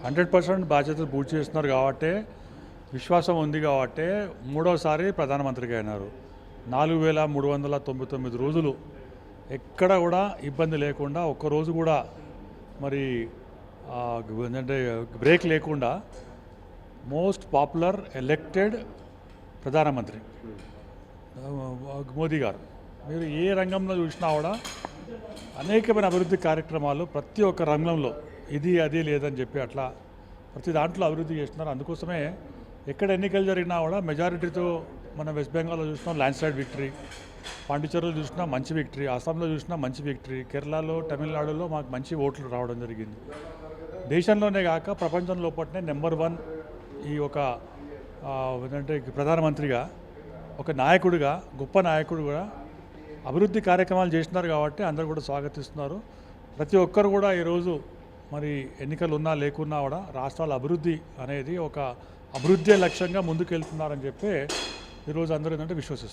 100% బాధ్యతలు పూర్తి చేస్తున్నారు కాబట్టి విశ్వాసం ఉంది కాబట్టి మూడోసారి ప్రధానమంత్రిగా అయినారు. 4399 రోజులు ఎక్కడ కూడా ఇబ్బంది లేకుండా ఒక్కరోజు కూడా మరి ఏంటంటే బ్రేక్ లేకుండా మోస్ట్ పాపులర్ ఎలెక్టెడ్ ప్రధానమంత్రి మోదీ గారు. మీరు ఏ రంగంలో చూసినా కూడా అనేకమైన అభివృద్ధి కార్యక్రమాలు ప్రతి ఒక్క రంగంలో ఇది అది లేదని చెప్పి అట్లా ప్రతి దాంట్లో అభివృద్ధి చేస్తున్నారు. అందుకోసమే ఎక్కడ ఎన్నికలు జరిగినా కూడా మెజారిటీతో మనం వెస్ట్ బెంగాల్లో చూసినాం ల్యాండ్ స్లైడ్ విక్టరీ, పాండిచేరిలో చూసినా మంచి విక్టరీ, అస్సాంలో చూసినా మంచి విక్టరీ, కేరళలో తమిళనాడులో మాకు మంచి ఓట్లు రావడం జరిగింది. దేశంలోనే కాక ప్రపంచం లోపలనే నెంబర్ 1 ఈ ఒక ఏంటంటే ప్రధానమంత్రిగా ఒక నాయకుడిగా గొప్ప నాయకుడిగా అభివృద్ధి కార్యక్రమాలు చేస్తున్నారు కాబట్టి అందరూ కూడా స్వాగతిస్తున్నారు. ప్రతి ఒక్కరు కూడా ఈరోజు మరి ఎన్నికలు ఉన్నా లేకున్నా కూడా రాష్ట్రాల అభివృద్ధి అనేది ఒక అభివృద్ధి లక్ష్యంగా ముందుకు వెళ్తున్నారని చెప్పి ఈరోజు అందరూ ఏంటంటే విశ్వసిస్తున్నారు.